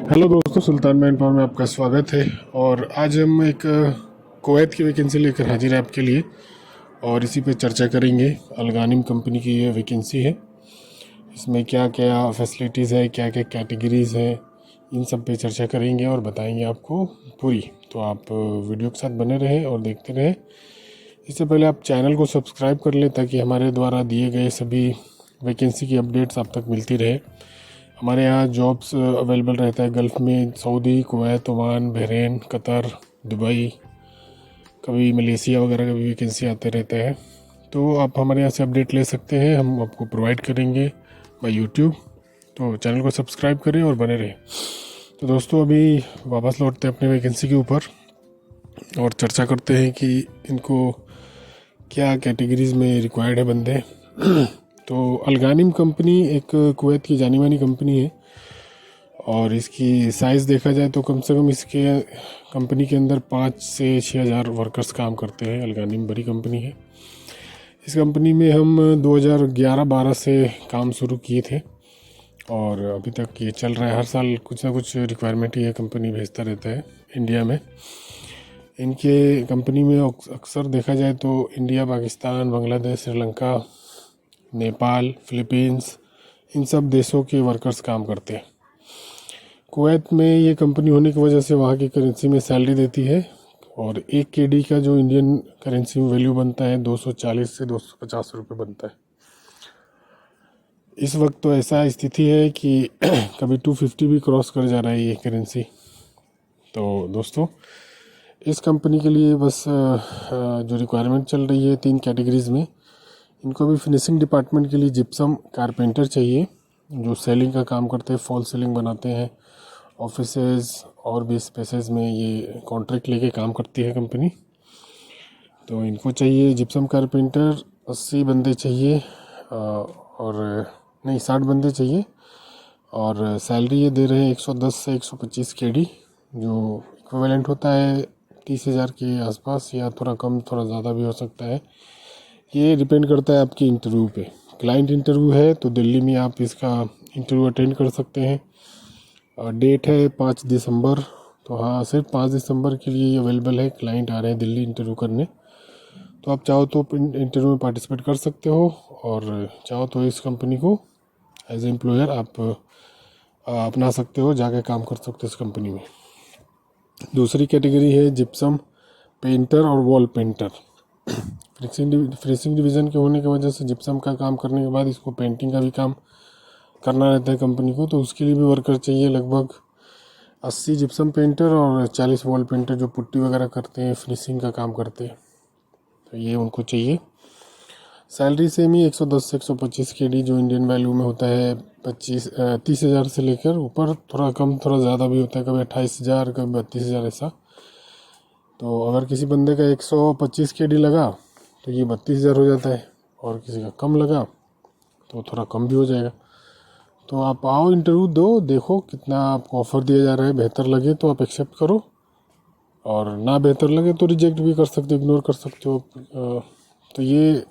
Hello दोस्तों, सुल्तान man power में आपका स्वागत है। और आज हम एक कुवैत की वैकेंसी लेकर हाजिर हैं आपके लिए और इसी पे चर्चा करेंगे। अलगानिम कंपनी की ये वैकेंसी है। इसमें क्या क्या फैसिलिटीज़ है, क्या क्या कैटेगरीज़ हैं, इन सब पे चर्चा करेंगे और बताएंगे आपको पूरी। तो आप वीडियो के साथ बने रहें और देखते रहें। इससे पहले आप चैनल को सब्सक्राइब कर लें ताकि हमारे द्वारा दिए गए सभी वैकेंसी की अपडेट्स आप तक मिलती रहे। हमारे यहाँ जॉब्स अवेलेबल रहता है गल्फ़ में, Saudi, Kuwait, Oman, Bahrain, Qatar, Dubai, कभी मलेशिया वगैरह का भी वैकेंसी आते रहते हैं। तो आप हमारे यहाँ से अपडेट ले सकते हैं, हम आपको प्रोवाइड करेंगे बाय यूट्यूब। तो चैनल को सब्सक्राइब करें और बने रहें। तो दोस्तों, अभी वापस लौटते हैं अपने वैकेंसी के ऊपर और चर्चा करते हैं कि इनको क्या कैटेगरीज़ में रिक्वायर्ड है बंदे। तो अलगानिम कंपनी एक कुवैत की जानी मानी कंपनी है और इसकी साइज़ देखा जाए तो कम से कम इसके कंपनी के अंदर 5 से 6 हज़ार वर्कर्स काम करते हैं। अलगानिम बड़ी कंपनी है। इस कंपनी में हम 2011-12 से काम शुरू किए थे और अभी तक ये चल रहा है। हर साल कुछ ना कुछ रिक्वायरमेंट ये कंपनी भेजता रहता है इंडिया में। इनके कंपनी में अक्सर देखा जाए तो इंडिया, पाकिस्तान, बांग्लादेश, श्रीलंका, नेपाल, फिलीपींस, इन सब देशों के वर्कर्स काम करते हैं। कुवैत में ये कंपनी होने की वजह से वहाँ की करेंसी में सैलरी देती है और 1 KD का जो इंडियन करेंसी में वैल्यू बनता है 240 से 250 रुपये बनता है। इस वक्त तो ऐसा स्थिति है कि कभी 250 भी क्रॉस कर जा रहा है ये करेंसी। तो दोस्तों, इस कंपनी के लिए बस जो रिक्वायरमेंट चल रही है 3 कैटेगरीज़ में। इनको भी फिनिशिंग डिपार्टमेंट के लिए जिप्सम कारपेंटर चाहिए जो सेलिंग का काम करते हैं, फॉल सीलिंग बनाते हैं ऑफिसेज और भी स्पेसेस में। ये कॉन्ट्रैक्ट लेके काम करती है कंपनी। तो इनको चाहिए जिप्सम कारपेंटर। 80 बंदे चाहिए और नहीं 60 बंदे चाहिए और सैलरी ये दे रहे हैं 110 से 125 KD, जो इक्विवेलेंट होता है 30,000 के आसपास, या थोड़ा कम थोड़ा ज़्यादा भी हो सकता है। ये डिपेंड करता है आपकी इंटरव्यू पे। क्लाइंट इंटरव्यू है तो दिल्ली में आप इसका इंटरव्यू अटेंड कर सकते हैं। डेट है 5 दिसंबर। तो हाँ, सिर्फ 5 दिसंबर के लिए ये अवेलेबल है। क्लाइंट आ रहे हैं दिल्ली इंटरव्यू करने। तो आप चाहो तो इंटरव्यू में पार्टिसिपेट कर सकते हो और चाहो तो इस कंपनी को एज ए एम्प्लॉयर आप अपना सकते हो, जाके काम कर सकते हो इस कंपनी में। दूसरी कैटेगरी है जिप्सम पेंटर और वॉल पेंटर। फिनिशिंग डिवीज़न के होने की वजह से जिप्सम का काम करने के बाद इसको पेंटिंग का भी काम करना रहता है कंपनी को। तो उसके लिए भी वर्कर चाहिए। लगभग 80 जिप्सम पेंटर और 40 वॉल पेंटर जो पुट्टी वगैरह करते हैं, फिनिशिंग का काम करते हैं। तो ये उनको चाहिए। सैलरी सेम ही 110 से 125 KD जो इंडियन वैल्यू में होता है 30,000 से लेकर ऊपर। थोड़ा कम थोड़ा ज़्यादा भी होता है, कभी 28,000 कभी 32,000 ऐसा। तो अगर किसी बंदे का 125 KD लगा तो ये 32,000 हो जाता है और किसी का कम लगा तो थोड़ा कम भी हो जाएगा। तो आप आओ, इंटरव्यू दो, देखो कितना आपको ऑफ़र दिया जा रहा है। बेहतर लगे तो आप एक्सेप्ट करो और ना बेहतर लगे तो रिजेक्ट भी कर सकते हो, इग्नोर कर सकते हो। तो ये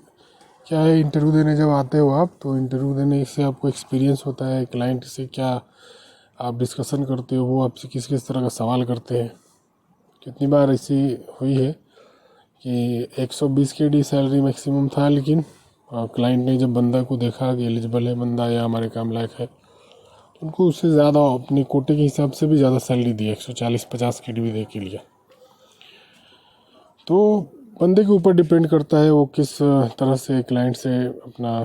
क्या है, इंटरव्यू देने जब आते हो आप तो इंटरव्यू देने से आपको एक्सपीरियंस होता है। क्लाइंट से क्या आप डिस्कशन करते हो, वो आपसे किस किस तरह का सवाल करते हैं। कितनी बार ऐसी हुई है कि 120 KD सैलरी मैक्सिमम था, लेकिन क्लाइंट ने जब बंदा को देखा कि एलिजिबल है बंदा या हमारे काम लायक है, तो उनको उससे ज़्यादा अपने कोटे के हिसाब से भी ज़्यादा सैलरी दी, 140-50 KD भी दे के लिया। तो बंदे के ऊपर डिपेंड करता है वो किस तरह से क्लाइंट से अपना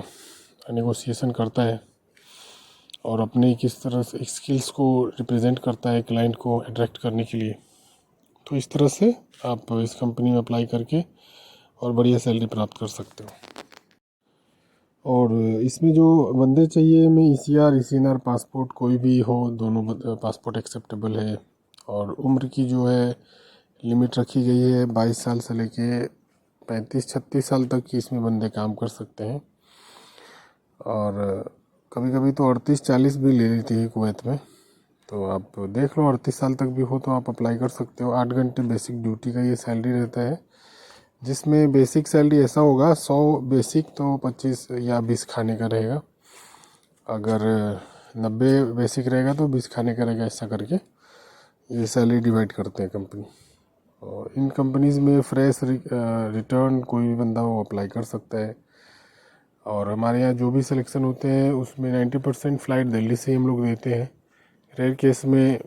नेगोशिएशन करता है और अपने किस तरह से स्किल्स को रिप्रेजेंट करता है क्लाइंट को अट्रैक्ट करने के लिए। तो इस तरह से आप इस कंपनी में अप्लाई करके और बढ़िया सैलरी प्राप्त कर सकते हो। और इसमें जो बंदे चाहिए में ECR, ECNR पासपोर्ट कोई भी हो, दोनों पासपोर्ट एक्सेप्टेबल है। और उम्र की जो है लिमिट रखी गई है 22 साल से लेके 35-36 साल तक की इसमें बंदे काम कर सकते हैं। और कभी कभी तो 38-40 भी ले लेती है कुवैत में। तो आप देख लो, 38 साल तक भी हो तो आप अप्लाई कर सकते हो। 8 घंटे बेसिक ड्यूटी का ये सैलरी रहता है, जिसमें बेसिक सैलरी ऐसा होगा 100 बेसिक तो 25 या 20 खाने का रहेगा। अगर 90 बेसिक रहेगा तो 20 खाने का रहेगा, ऐसा करके ये सैलरी डिवाइड करते हैं कंपनी। और इन कंपनीज़ में फ्रेश रिटर्न कोई भी बंदा वो अप्लाई कर सकता है। और हमारे यहाँ जो भी सिलेक्शन होते हैं उसमें 90% फ़्लाइट दिल्ली से ही हम लोग देते हैं। रेयर केस में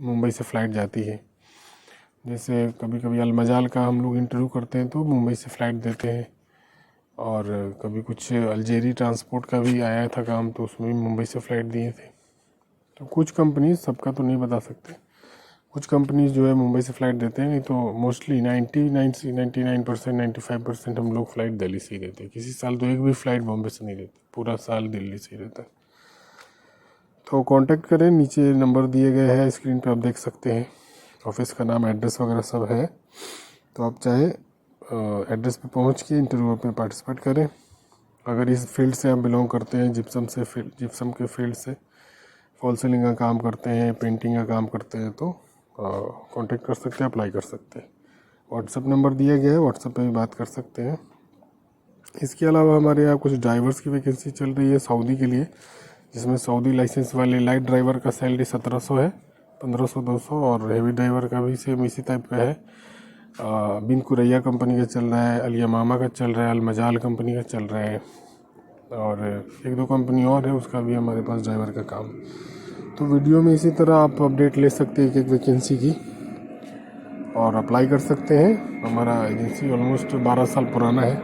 मुंबई से फ़्लाइट जाती है। जैसे कभी कभी अलमजाल का हम लोग इंटरव्यू करते हैं तो मुंबई से फ़्लाइट देते हैं। और कभी कुछ अल्जेरी ट्रांसपोर्ट का भी आया था काम, तो उसमें भी मुंबई से फ़्लाइट दिए थे। तो कुछ कंपनीज, सबका तो नहीं बता सकते, कुछ कंपनीज जो है मुंबई से फ़्लाइट देते हैं, नहीं तो मोस्टली 99% 95% हम लोग फ़्लाइट दिल्ली से ही देते हैं। किसी साल तो एक भी फ़्लाइट बॉम्बे से नहीं देते, पूरा साल दिल्ली से ही रहता है। तो कांटेक्ट करें, नीचे नंबर दिए गए हैं, स्क्रीन पे आप देख सकते हैं। ऑफिस का नाम, एड्रेस वगैरह सब है। तो आप चाहे एड्रेस पे पहुंच के इंटरव्यू पे पार्टिसिपेट करें। अगर इस फील्ड से आप बिलोंग करते हैं, जिप्सम के फील्ड से, फॉल सीलिंग का काम करते हैं, पेंटिंग का काम करते हैं, तो कांटेक्ट कर सकते हैं, अप्लाई कर सकते हैं। व्हाट्सअप नंबर दिया गया है, व्हाट्सअप पे भी बात कर सकते हैं। इसके अलावा हमारे यहाँ कुछ ड्राइवर्स की वैकेंसी चल रही है सऊदी के लिए, जिसमें सऊदी लाइसेंस वाले लाइट ड्राइवर का सैलरी 1700 है, 1500 200, और हेवी ड्राइवर का भी सेम इसी टाइप का है। बिन कुरैया कंपनी का चल रहा है, अलियमामा का चल रहा है, अलमजाल कंपनी का चल रहा है, और एक दो कंपनी और है, उसका भी हमारे पास ड्राइवर का काम। तो वीडियो में इसी तरह आप अपडेट ले सकते हैं एक वैकेंसी की, और अप्लाई कर सकते हैं। हमारा एजेंसी ऑलमोस्ट 12 साल पुराना है,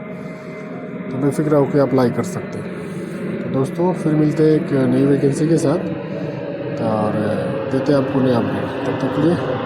तो बेफिक्र होकर अप्लाई कर सकते हैं। तो दोस्तों, फिर मिलते हैं एक नई वैकेंसी के साथ, और देते हैं आपको नया अपडेट। तब तक के लिए